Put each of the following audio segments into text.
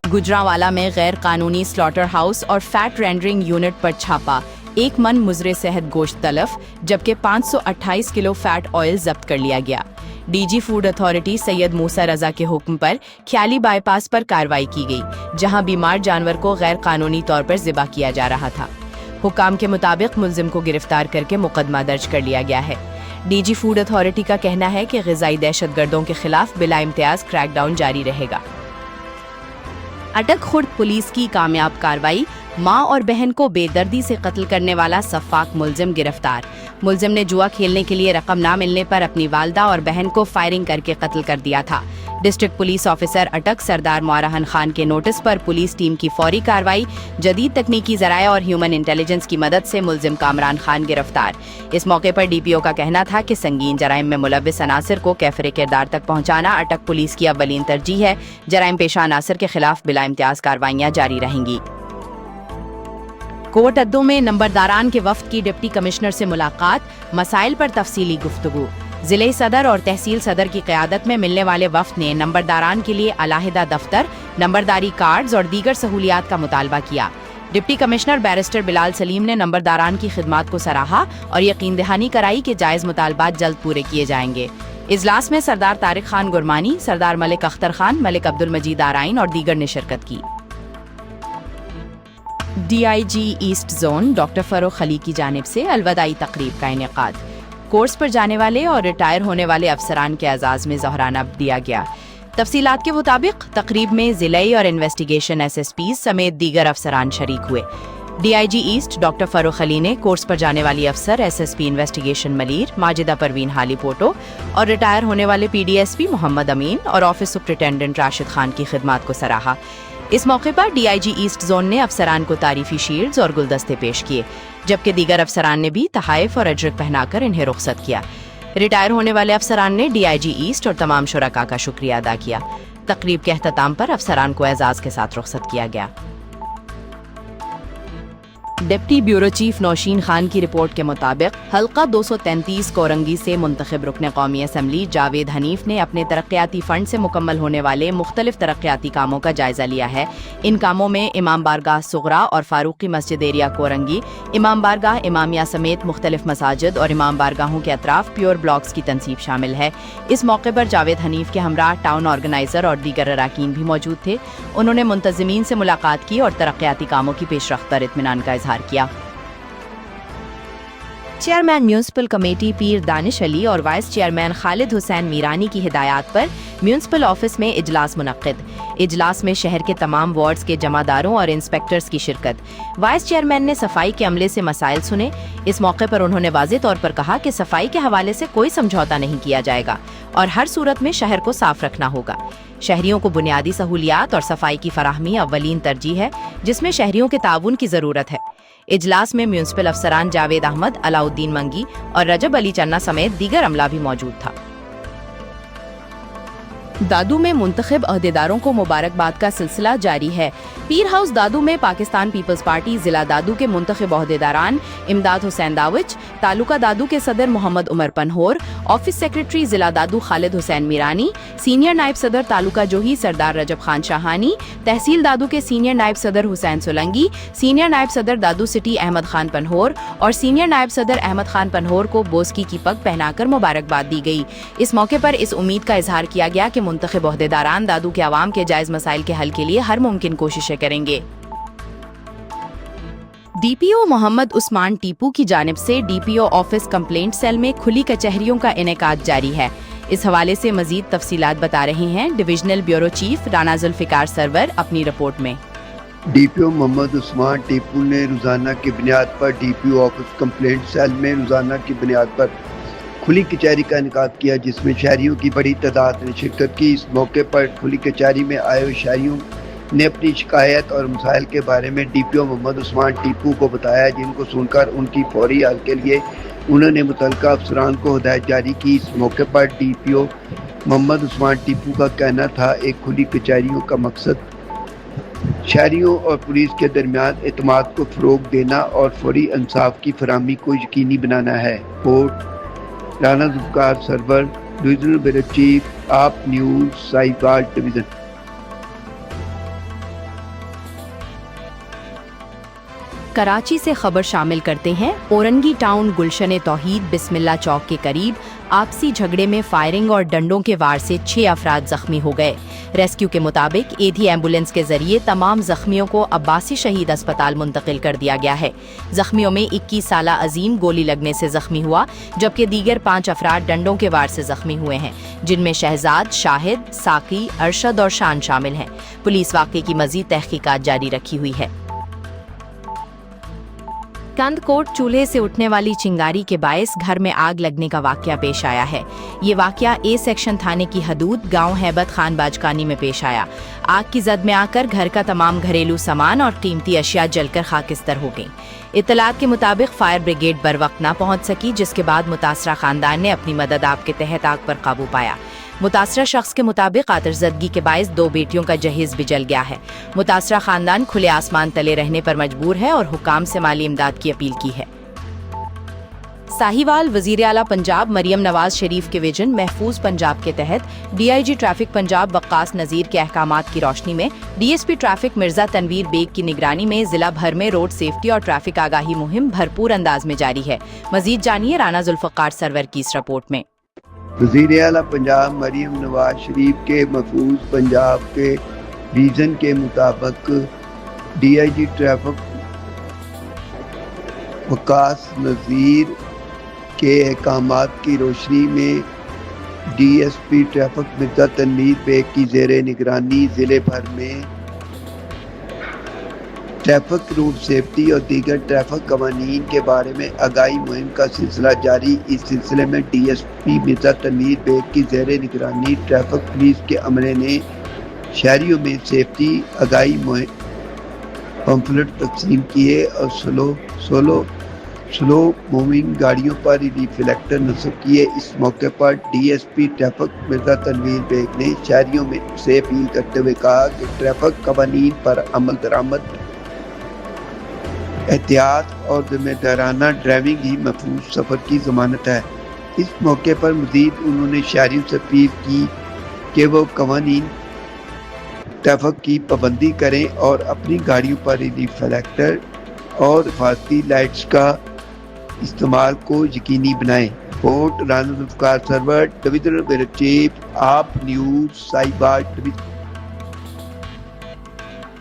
गुजरांवाला में गैर कानूनी स्लॉटर हाउस और फैट रेंडरिंग यूनिट पर छापा, 1 मन मुजरे सेहत गोश्त तलफ, जबकि 528 किलो फैट ऑयल जब्त कर लिया गया। डीजी फूड अथॉरिटी सैयद मूसा रजा के हुक्म पर ख्याली बाईपास पर कार्रवाई की गई, जहां बीमार जानवर को गैर कानूनी तौर पर ज़िबा किया जा रहा था। हुक्म के मुताबिक मुलजिम को गिरफ्तार करके मुकदमा दर्ज कर लिया गया है। डीजी फूड अथॉरिटी का कहना है कि ग़िज़ाई दहशतगर्दों के खिलाफ बिला इम्तियाज क्रैकडाउन जारी रहेगा। अटक खुर्द पुलिस की कामयाब कार्रवाई, मां और बहन को बेदर्दी से कत्ल करने वाला सफ़ाक मुलजिम गिरफ्तार। मुलजिम ने जुआ खेलने के लिए रकम ना मिलने पर अपनी वालदा और बहन को फायरिंग करके कत्ल कर दिया था। डिस्ट्रिक्ट पुलिस ऑफिसर अटक सरदार मोराहन खान के नोटिस पर पुलिस टीम की फौरी कार्रवाई, जदीद तकनीकी ज़राए और ह्यूमन इंटेलिजेंस की मदद से मुलजिम कामरान खान गिरफ्तार। इस मौके पर डीपीओ का कहना था कि संगीन जराइम में मुलव्विस अनासर को कैफरे किरदार तक पहुँचाना अटक पुलिस की अव्वलीन तरजीह है। जराइम पेशा अनासर के खिलाफ बिला इम्तियाज कार्रवाइयाँ जारी रहेंगी। कोर्ट अद्दों में नंबरदारान के वफ्द की डिप्टी कमिश्नर से मुलाकात, मसाइल पर तफसीली गुफ्तगू। जिले सदर और तहसील सदर की क़यादत में मिलने वाले वफ्द ने नंबरदारान के लिए अलहदा दफ्तर, नंबरदारी कार्ड्स और दीगर सहूलियात का मुतालबा किया। Deputy commissioner barrister Bilal Salim ने नंबरदारान की खिदमात को सराहा और यकीन दहानी कराई कि जायज़ मुतालबात जल्द पूरे किए जाएंगे। इजलास में सरदार तारिक खान गुरमानी, सरदार मलिक अख्तर खान, मलिक अब्दुल मजीद आराइन और दीगर ने शिरकत की। DIG east zone doctor Farrukh Ali की जानिब से अलविदाई तकरीब का इनेकाद। कोर्स पर जाने वाले और रिटायर होने वाले अफसरान के एजाज़ में ज़हराना दिया गया। तफसीलात के मुताबिक तकरीब में ज़िले और इन्वेस्टिगेशन SSP समेत दीगर अफसरान शरीक हुए। DIG east doctor Farrukh Ali ने कोर्स पर जाने वाली अफसर SSP इन्वेस्टिगेशन मलीर माजिदा परवीन हाली पोटो और रिटायर होने वाले PDSP मोहम्मद अमीन और ऑफिस सुपरिटेंडेंट राशिद खान की खिदमात को सराहा। इस मौके पर DIG ईस्ट जोन ने अफसरान को तारीफी शील्ड्स और गुलदस्ते पेश किए, जबकि दीगर अफसरान ने भी तहाइफ और अजरक पहनाकर इन्हें रुखसत किया। रिटायर होने वाले अफसरान ने DIG ईस्ट और तमाम शुरका का शुक्रिया अदा किया। तकरीब के अख्ताम पर अफसरान को एजाज के साथ रुखसत किया गया। Deputy bureau chief Nausheen Khan की रिपोर्ट के मुताबिक हल्का 233 कोरंगी से मुंतखब रुकन कौमी असम्बली जावेद हनीफ ने अपने तरक्याती फंड से मुकम्मल होने वाले मुख्तलिफ तरक्याती कामों का जायजा लिया है। इन कामों में इमाम बारगाह सुगरा और फारूकी मस्जिद एरिया कोरंगी, इमाम बारगाह इमामिया समेत मुख्तलिफ मसाजिद और इमाम बारगाहों के अतराफ प्योर ब्लॉक्स की तनसीब शामिल है। इस मौके पर जावेद हनीफ के हमरा टाउन ऑर्गेनाइजर और दीगर अराकीन भी मौजूद थे। उन्होंने मुंतज़मीन से मुलाकात की और तरक्याती कामों की पेशरफ्त पर इत्मीनान का इजहार किया। चेयरमैन म्यूनिसिपल कमेटी पीर दानिश अली और वाइस चेयरमैन खालिद हुसैन मीरानी की हिदायत पर म्यूनिसिपल ऑफिस में इजलास मुनक्किद। इजलास में शहर के तमाम वार्ड्स के जमादारों और इंस्पेक्टर्स की शिरकत। वाइस चेयरमैन ने सफाई के अमले से मसाइल सुने। इस मौके पर उन्होंने वाज़ेह तौर पर कहा कि सफाई के हवाले से कोई समझौता नहीं किया जाएगा और हर सूरत में शहर को साफ रखना होगा। शहरियों को बुनियादी सहूलियात और सफाई की फराहमी अव्वलीन तरजीह है, जिसमें शहरियों के ताउन की ज़रूरत है। इजलास में म्यूनिसिपल अफसरान जावेद अहमद, अलाउद्दीन मंगी और रजब अली चन्ना समेत दीगर अमला भी मौजूद था। दादू में मुंतखब अहदेदारों को मुबारकबाद का सिलसिला जारी है। पीर हाउस दादू में पाकिस्तान पीपल्स पार्टी जिला दादू के मुंतखब अहदेदारान इमदाद हुसैन दाविच, तालुका दादू के सदर मोहम्मद उमर पनहोर, ऑफिस सेक्रेटरी जिला दादू खालिद हुसैन मीरानी, सीनियर नायब सदर तालुका जोही सरदार रजब खान शाहानी, तहसील दादू के सीनियर नायब सदर हुसैन सोलंगी, सीनियर नायब सदर दादू सिटी अहमद खान पनहोर और सीनियर नायब सदर अहमद खान पनहोर को बोस्की की पग पहनाकर मुबारकबाद दी गई। इस मौके पर इस उम्मीद का इजहार किया गया कि मुंतखब अहदेदारान दादू के अवाम के जायज मसाइल के हल के लिए हर मुमकिन कोशिशें करेंगे। DPO मोहम्मद उस्मान टीपू की जानिब से DPO ऑफिस कंप्लेंट सेल में खुली कचहरियों का इनेकाद जारी है। इस हवाले से मजीद तफसीलात बता रहे हैं divisional bureau chief Rana Zulfiqar Sarwar अपनी रिपोर्ट में। DPO मोहम्मद उस्मान टीपू ने रोजाना की बुनियाद पर DPO ऑफिस कंप्लेंट सेल में रोजाना की बुनियाद पर खुली कचहरी का इनेकाद किया, जिसमें शहरियों की बड़ी तादाद ने शिरकत की। इस मौके पर खुली कचहरी में आए हुए शहरियों ने अपनी शिकायत और मसाइल के बारे में DPO मोहम्मद उस्मान टीपू को बताया, जिनको सुनकर उनकी फौरी हल के लिए उन्होंने मुतल्लिका अफसरान को हिदायत जारी की। इस मौके पर DPO मोहम्मद उस्मान टीपू का कहना था, एक खुली कचहरियों का मकसद शहरियों और पुलिस के दरमियान एतमाद को फ़रोग देना और फौरी इंसाफ की फराहमी को यकीनी बनाना है। Court Rana Zulfiqar Sarwar, divisional bureau chief, Aap news, Sahiwal division. Karachi से खबर शामिल करते हैं। औरंगी टाउन गुलशन तौहीद बिस्मिल्ला चौक के करीब आपसी झगड़े में फायरिंग और डंडों के वार से 6 अफराद जख्मी हो गए। रेस्क्यू के मुताबिक एधी एम्बुलेंस के जरिए तमाम जख्मियों को अब्बासी शहीद अस्पताल मुंतकिल कर दिया गया है। जख्मियों में 21 साला अजीम गोली लगने से जख्मी हुआ, जबकि दीगर 5 अफराद डंडों के वार से जख्मी हुए हैं, जिनमें शहजाद, शाहिद, साकी, अरशद और शान शामिल हैं। पुलिस वाक़े की मजीद तहकीकात जारी रखी हुई है। कंदकोट चूल्हे से उठने वाली चिंगारी के बायस घर में आग लगने का वाकया पेश आया है। ये वाकया ए सेक्शन थाने की हदूद गांव हैबत खान बाजकानी में पेश आया। आग की जद में आकर घर का तमाम घरेलू सामान और कीमती अशिया जलकर खाकिस्तर हो गई। इत्तलात के मुताबिक फायर ब्रिगेड बर वक्त ना पहुंच सकी, जिसके बाद मुतासरा खानदान ने अपनी मदद आप के तहत आग पर काबू पाया। मुतासरा शख्स के मुताबिक आतिशज़दगी के बायस 2 बेटियों का जहेज भी जल गया है। मुतासरा खानदान खुले आसमान तले रहने पर मजबूर है और हुकाम से माली इमदाद की अपील की है। साहिवाल वजीर आला पंजाब मरियम नवाज शरीफ के विजन महफूज पंजाब के तहत DIG ट्रैफिक पंजाब वक्कास नज़ीर के अहकामात की रोशनी में DSP ट्रैफिक मिर्जा तनवीर बेग की निगरानी में जिला भर में रोड सेफ्टी और ट्रैफिक आगाही मुहिम भरपूर अंदाज में जारी है। मजीद जानिए राना जुल्फ़कार सरवर की इस रिपोर्ट में। वज़ीर आला पंजाब मरियम नवाज शरीफ के महफूज पंजाब के विजन के मुताबिक DIG ट्रैफिक वक्कास नज़ीर के अहकामात की रोशनी में DSP ट्रैफिक मिर्जा तनवीर बेग की ज़ेरे निगरानी ज़िले भर में ट्रैफिक रोड सेफ्टी और दीगर ट्रैफिक कवानीन के बारे में आगाही मुहिम का सिलसिला जारी। इस सिलसिले में DSP मिर्जा तनवीर बेग की ज़ेरे निगरानी ट्रैफिक पुलिस के अमले ने शहरियों में सेफ्टी आगाही मुहिम पम्फलेट तकसीम किए और स्लो मूविंग गाड़ियों पर रिफ्लेक्टर नस्ब किए। इस मौके पर DSP ट्रैफिक मिर्जा तनवीर बेग ने शहरियों में से अपील करते हुए कहा कि ट्रैफिक कवानीन पर अमल दरामद, एहतियात और जिम्मेदाराना ड्राइविंग ही महफूज सफ़र की ज़मानत है। इस मौके पर मज़ीद उन्होंने शहरियों से अपील की कि वो कवानीन ट्रैफिक की पाबंदी करें और अपनी गाड़ियों पर रिफ्लेक्टर और हिफाजती लाइट्स का इस्तेमाल को यकीनी बनाएं। Report Rana Zulfiqar Sarwar, divisional bureau chief, Aap news, Sahiwal.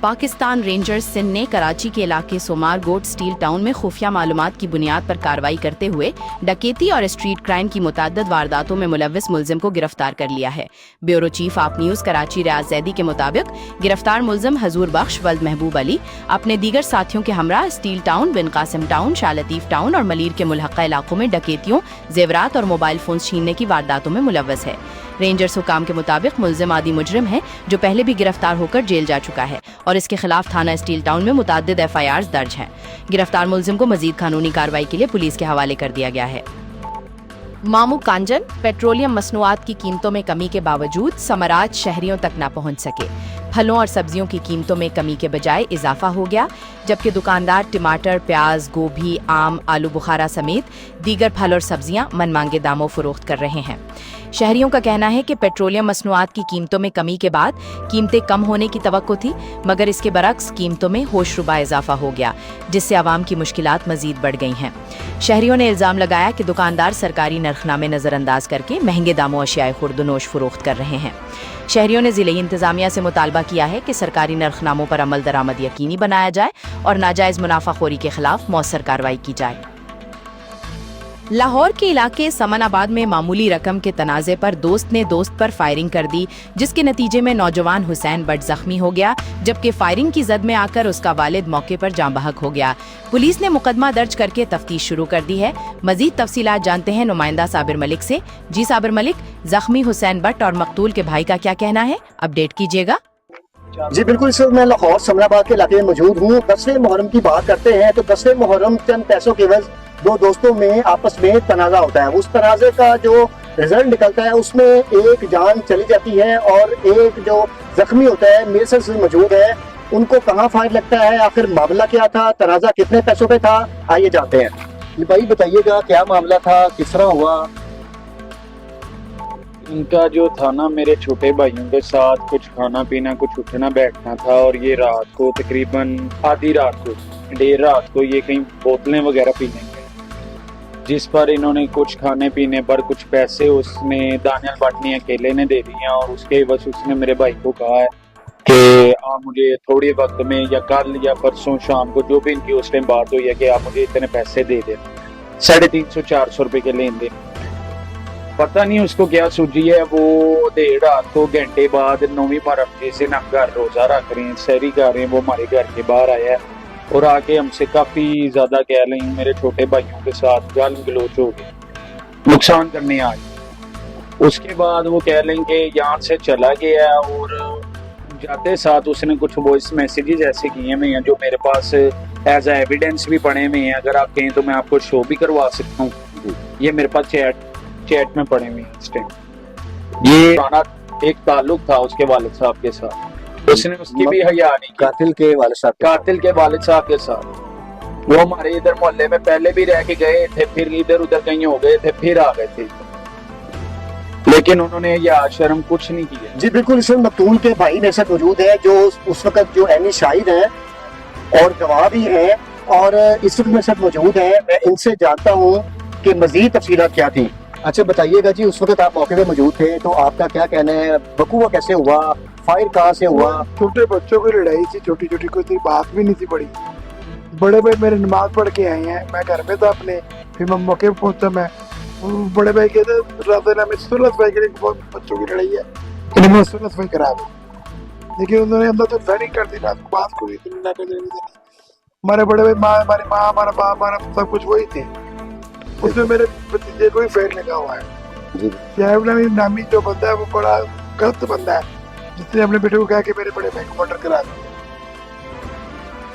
Pakistan rangers Sindh ने कराची के इलाके सोमार गोट स्टील टाउन में खुफिया मालूमात की बुनियाद पर कार्रवाई करते हुए डकैती और स्ट्रीट क्राइम की मुतअद्दिद वारदातों में मुलव्विस मुलजिम को गिरफ्तार कर लिया है। Bureau chief Aap news Karachi रियाज जैदी के मुताबिक गिरफ्तार मुलजिम हजूर बख्श वल्द महबूब अली अपने दीगर साथियों के हमरा स्टील टाउन, बिन कासिम टाउन, शाह लतीफ़ टाउन और मलीर के मुल्हक़ा इलाकों में डकैतियों, जेवरात और मोबाइल फोन छीनने की वारदातों में मुलव्विस है। रेंजर्स हुकाम के मुताबिक मुलजिम आदि मुजरिम है जो पहले भी गिरफ्तार होकर जेल जा चुका है और इसके खिलाफ थाना स्टील टाउन में मुतअद्दिद FIRs दर्ज हैं। गिरफ्तार मुलजिम को मजीद कानूनी कार्रवाई के लिए पुलिस के हवाले कर दिया गया है। मामू कांजन, पेट्रोलियम मसनूआत की कीमतों में कमी के बावजूद समरात शहरियों तक न पहुंच सके। फलों और सब्जियों की कीमतों में कमी के बजाय इजाफा हो गया, जबकि दुकानदार टमाटर, प्याज, गोभी, आम, आलू बुखारा समेत दीगर फल और सब्जियां मनमांगे दामों फरोख्त कर रहे हैं। शहरियों का कहना है कि पेट्रोलियम मसनूआत की कीमतों में कमी के बाद कीमतें कम होने की तवक्को थी, मगर इसके बरक्स कीमतों में होशरुबा इजाफा हो गया, जिससे आवाम की मुश्किलात मजीद बढ़ गई हैं। शहरियों ने इल्ज़ाम लगाया कि दुकानदार सरकारी नरखनामे नज़रअंदाज करके महंगे दामों अशियाए खुर्दनोश फरोख्त कर रहे हैं। शहरियों ने ज़िले इंतज़ामिया से मुतालबा किया है कि सरकारी नरखनामों पर अमल दरामद यकीनी बनाया जाए और नाजायज़ मुनाफाखोरी के खिलाफ मौसर कार्रवाई की जाए। लाहौर के इलाके समनाबाद में मामूली रकम के तनाज़े पर दोस्त ने दोस्त पर फायरिंग कर दी, जिसके नतीजे में नौजवान हुसैन बट जख्मी हो गया, जबकि फायरिंग की जद में आकर उसका वालिद मौके पर जाँ बहक हो गया। पुलिस ने मुकदमा दर्ज करके तफ्तीश शुरू कर दी है। मजीद तफसीलात जानते हैं नुमाइंदा साबिर मलिक से। जी साबिर मलिक, जख्मी हुसैन बट और मकतूल के भाई का क्या कहना है, अपडेट कीजिएगा। जी बिल्कुल, इस वक्त मैं लाहौर समनाबाद के इलाके में मौजूद हूँ। 10वें मुहर्रम की बात करते हैं तो 10वें मुहर्रम चंद पैसों के एवज दो दोस्तों में आपस में तनाज़ा होता है। उस तनाज़े का जो रिजल्ट निकलता है उसमें एक जान चली जाती है और एक जो जख्मी होता है मेरे साथ मौजूद है। उनको कहाँ फायर लगता है, आखिर मामला क्या था, तनाज़ा कितने पैसों पे था, आइए जानते हैं। ये भाई बताइएगा क्या मामला था, किस तरह हुआ? इनका जो था ना, मेरे छोटे भाइयों के साथ कुछ खाना पीना, कुछ उठना बैठना था और ये रात को तकरीबन आधी रात को देर रात को ये कहीं बोतलें वगैरह पीने गए, जिस पर इन्होंने कुछ खाने पीने पर कुछ पैसे उसने दानियाल बाटनी अकेले ने दे दिए और उसके बस उसने मेरे भाई को कहा है कि आप मुझे थोड़े वक्त में या कल या परसों शाम को जो भी इनकी उस टाइम बात हुई है कि आप मुझे इतने पैसे दे दें, 350-400 रुपए के लेन देन। पता नहीं उसको क्या सूझी है, वो देर रात को घंटे बाद 9वीं मुहर्रम जिस दिन हम घर रोजा रख रहे हैं, सहरी कर रहे हैं, वो हमारे घर के बाहर आया है और आके हमसे काफी ज्यादा कह रहे हैं, मेरे छोटे भाइयों के साथ गाली गलौज हो गई, नुकसान करने आ गए। उसके बाद वो कह रहे हैं कि यहाँ से चला गया और जाते साथ उसने कुछ वॉइस मैसेजेस ऐसे किए हुए हैं जो मेरे पास एज एविडेंस भी पड़े हुए हैं, अगर आप कहें तो मैं आपको शो भी करवा सकता हूँ। ये मेरे पास चैट में पड़े हुए हैं इस टाइम। ये पुराना एक ताल्लुक था उसके वालिद साहब के साथ, उसने उसकी भी हया नहीं की, कातिल के वालिद साहब के साथ। वो हमारे इधर मोहल्ले में पहले भी रह के गए थे, फिर इधर उधर कहीं हो गए थे, फिर आ गए थे, लेकिन उन्होंने या शर्म कुछ नहीं किया। जी बिल्कुल, इसमें मकतूल के भाई मेरे साथ मौजूद है जो उस वक्त जो एनी शाहिद है और गवाह भी है और इस वक्त मेरे साथ मौजूद है। मैं इनसे जानता हूँ कि मजीद तफसीलात क्या थी। अच्छा बताइएगा जी, उस वक्त आप मौके पे मौजूद थे तो आपका क्या कहना है, वकूआ कैसे हुआ, फायर कहाँ से हुआ? छोटे बच्चों की लड़ाई थी, छोटी छोटी, कोई बात भी नहीं थी बड़ी। बड़े भाई मेरे नमाज पढ़ के आए हैं, मैं घर में था अपने, फिर मैं मौके पे पहुंचा। मैं बड़े भाई कहते रात में सुरत भाई के लिए बच्चों की लड़ाई है, इन्हें सुरत भाई करा दो, लेकिन उन्होंने अंदर तो फायरिंग कर दी, रात को बात को ना कर देनी। हमारे बड़े भाई माँ, हमारी माँ, हमारा बाप, हमारा सब कुछ वही थे। उसमें मेरे भतीजे को ही फेर लगा हुआ है। नामी जो बंदा है वो बड़ा गलत बंदा है, जिसने अपने बेटे को कहा कि मेरे बड़े भाई को मर्डर करा दो।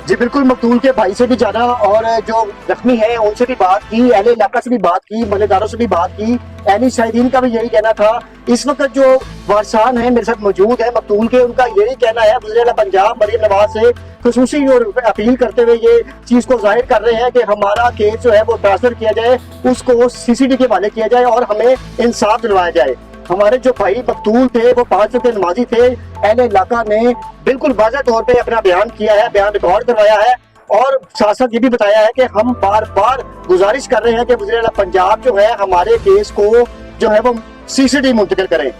जी बिल्कुल, मकतूल के भाई से भी जाना और जो जख्मी है उनसे भी बात की, अहले इलाका से भी बात की, मलेदारों से भी बात की। एनी शाहिदीन का भी यही कहना था। इस वक्त जो वारसान है मेरे साथ मौजूद है मकतूल के, उनका यही कहना है, वज़ीर पंजाब मरीम नवाज से खुसूसी और अपील करते हुए ये चीज को जाहिर कर रहे हैं कि हमारा केस जो है वो ट्रांसफर किया जाए, उसको CCD के हवाले किया जाए और हमें इंसाफ दिलवाया जाए। हमारे जो भाई मकतूल थे वो 5 वक्त नमाजी थे। अहले इलाका ने बिल्कुल वाज़ेह तौर पे अपना बयान किया है, बयान रिकॉर्ड करवाया है और साथ साथ ये भी बताया है कि हम बार बार गुजारिश कर रहे हैं कि वज़ीर आला पंजाब जो है हमारे केस को जो है वो CCD मुंतकिल करें।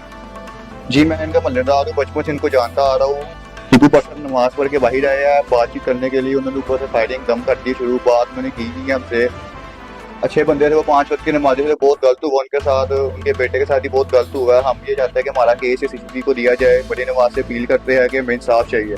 जी मैं इनका मल्लेदार हूँ, बचपन से इनको जानता आ रहा हूँ। सुबह पसंद नमाज पढ़ के बाहर आया है, बातचीत करने के लिए उन्होंने ऊपर से फायरिंग दम कर दी शुरू। बात मैंने की नहीं है हमसे, अच्छे बंदे थे वो, 5 वक्त के नमाजी थे। बहुत गलत हुआ उनके साथ, उनके बेटे के साथ ही बहुत गलत हुआ है। हम ये चाहते हैं कि हमारा केस CCD को दिया जाए। बड़ी नवाज से अपील करते हैं कि हमें इंसाफ चाहिए।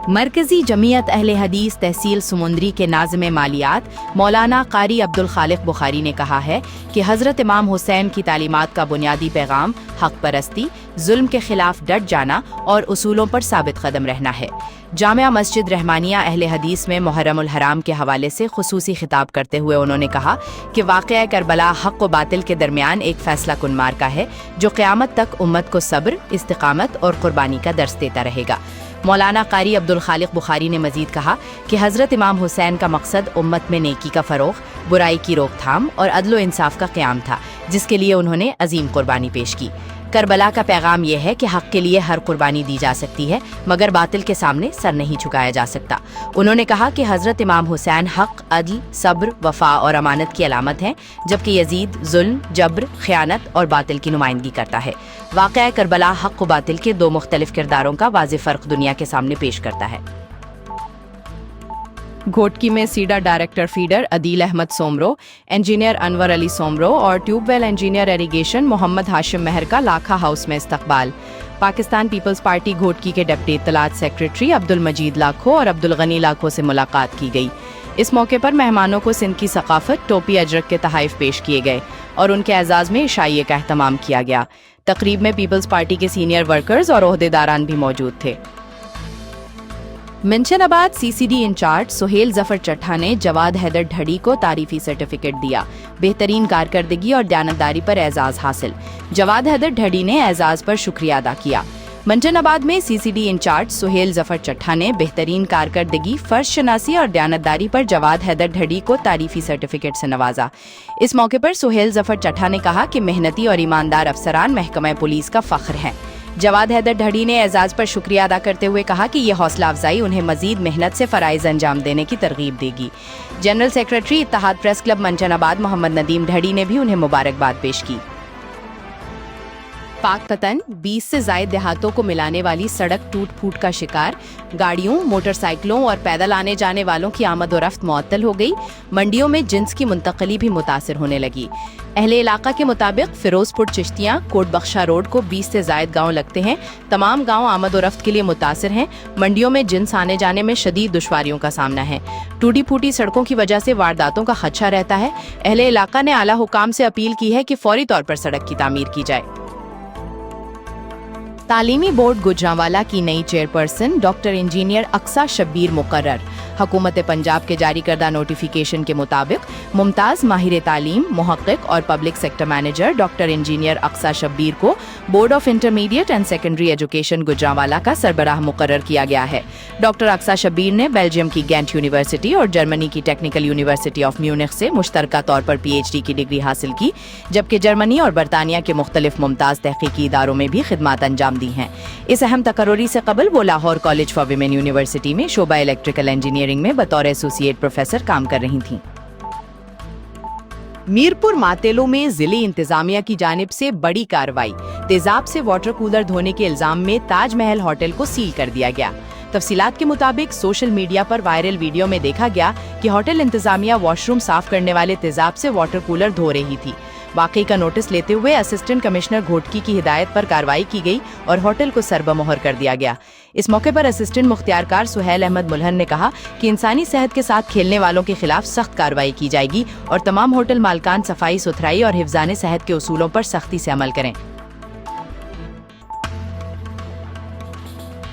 मरकजी जमीयत अहले हदीस तहसील समुंदरी के नाज़िम मालियात मौलाना कारी अब्दुल खालिक बुखारी ने कहा है कि हज़रत इमाम हुसैन की तालीमात का बुनियादी पैगाम हक परस्ती, जुल्म के खिलाफ डट जाना और उसूलों पर साबित कदम रहना है। जामिया मस्जिद रहमानिया अहले हदीस में मुहर्रमुल हराम के हवाले से खुसूसी खिताब करते हुए उन्होंने कहा कि वाक़या करबला हक़ व बातिल के दरमियान एक फ़ैसला कुन मार्का है जो क़यामत तक उम्मत को सब्र, इस्तिक़ामत और क़ुरबानी का दर्स देता रहेगा। मौलाना कारी अब्दुल खालिक बुखारी ने मजीद कहा कि हज़रत इमाम हुसैन का मकसद उम्मत में नेकी का फ़रोग़, बुराई की रोकथाम और अदल व इंसाफ का क़याम था, जिसके लिए उन्होंने अजीम कुर्बानी पेश की। करबला का पैगाम यह है कि हक़ के लिए हर कुर्बानी दी जा सकती है, मगर बातिल के सामने सर नहीं झुकाया जा सकता। उन्होंने कहा कि हज़रत इमाम हुसैन हक़, अदल, सब्र, वफ़ा और अमानत की अलामत हैं, जबकि यजीद जुल्म, जबर, ख़यानत और बातिल की नुमाइंदगी करता है। वाक़या करबला हक़ व बातिल के 2 मुख्तलिफ किरदारों का वाज़ेह फ़र्क दुनिया के सामने पेश करता है। घोटकी में SIDA director feeder Adeel Ahmed Soomro, engineer Anwar Ali Soomro और tubewell engineer irrigation Mohammad Hashim Mahar का लाखा हाउस में इस्तकबाल। पाकिस्तान पीपल्स पार्टी घोटकी के डिप्टी इत्तलात सेक्रेटरी अब्दुल मजीद लाखो और अब्दुल गनी लाखो से मुलाकात की गई। इस मौके पर मेहमानों को सिंध की सकाफत, टोपी अजरक के तहाइफ पेश किए गए और उनके एजाज़ में इशाइये का एहतमाम किया गया। तकरीब में पीपल्स पार्टी के सीनियर वर्कर्स और ओहदेदारान भी मौजूद थे। मिंशनाबाद CCD इंचार्ज सुहेल जफर चट्ठा ने जवाद हैदर ढड़ी को तारीफी सर्टिफिकेट दिया। बेहतरीन कारकर्दगी और दयानतदारी पर एजाज हासिल। जवाद हैदर ढड़ी ने एजाज पर शुक्रिया अदा किया। मंजनाबाद में CCD इंचार्ज सुहेल जफर चट्ठा ने बेहतरीन कारकर्दगी, फर्ज शनासी और दयानतदारी पर जवाद हैदर ढड़ी को तारीफी सर्टिफिकेट से नवाजा। इस मौके पर सुहेल जफर चट्ठा ने कहा कि मेहनती और ईमानदार अफसरान महकमा पुलिस का फख्र हैं। जवाद हैदर ढड़ी ने एजाज पर शुक्रिया अदा करते हुए कहा कि ये हौसला अफजाई उन्हें मजीद मेहनत से फराइज अंजाम देने की तरगीब देगी। General secretary Ittehad press club Manchanabad Mohammad Nadeem Dhadi ने भी उन्हें मुबारकबाद पेश की। पाकपतन 20 से ज्यादा देहातों को मिलाने वाली सड़क टूट फूट का शिकार, गाड़ियों, मोटरसाइकिलों और पैदल आने जाने वालों की आमद और रफ्त मुअत्तल हो गई। मंडियों में जिन्स की मुंतकली भी मुतासिर होने लगी। अहले इलाका के मुताबिक फिरोजपुर चिश्तियाँ कोट बख्शा रोड को 20 से ज्यादा गांव लगते हैं। तमाम गांव आमद और रफ्त के लिए मुतासिर हैं। मंडियों में जिन्स आने जाने में शदीद दुश्वारियों का सामना है। टूटी फूटी सड़कों की वजह से वारदातों का खदशा रहता है। अहले इलाका ने आला हुकाम से अपील की है कि फौरी तौर पर सड़क की तामीर की जाए। तालीमी बोर्ड गुजरांवाला की नई chairperson doctor engineer Aqsa Shabbir मुकर्रर। हुकूमत पंजाब के जारी करदा नोटिफिकेशन के मुताबिक मुमताज़ माहिर तालीम, मुहक्किक और public sector manager doctor engineer Aqsa Shabbir को board of intermediate and secondary education Gujranwala का सरबराह मुकर्रर किया गया है। डॉक्टर अक्सा शब्बीर ने बेल्जियम की गेंट यूनिवर्सिटी और जर्मनी की टेक्निकल यूनिवर्सिटी ऑफ म्यूनिख से मुश्तरका तौर पर PhD की डिग्री हासिल की, जबकि जर्मनी और बरतानिया के मुख्तलिफ मुमताज़ तहकीकी इदारों में भी खिदमत अंजाम दी हैं। इस अहम तकर्रुरी से कबल वो Lahore college for women university में शोबा इलेक्ट्रिकल इंजीनियरिंग में बतौर एसोसिएट प्रोफेसर काम कर रही थीं। मीरपुर मातेलो में जिले इंतजामिया की जानिब से बड़ी कार्रवाई। तेजाब से वाटर कूलर धोने के इल्जाम में ताजमहल होटल को सील कर दिया गया। तफसीलात के मुताबिक सोशल मीडिया पर वायरल वीडियो में देखा गया कि होटल इंतजामिया वॉशरूम साफ करने वाले तेजाब से वाटर कूलर धो रही थी। वाकई का नोटिस लेते हुए असिस्टेंट कमिश्नर घोटकी की हिदायत पर कार्रवाई की गई और होटल को सरबमोहर कर दिया गया। इस मौके पर असिस्टेंट मुख्तियारकार सुहैल अहमद मुल्हन ने कहा कि इंसानी सेहत के साथ खेलने वालों के खिलाफ सख्त कार्रवाई की जाएगी और तमाम होटल मालकान सफाई सुथराई और हिफ्जाने सेहत के उसूलों पर सख्ती से अमल करें।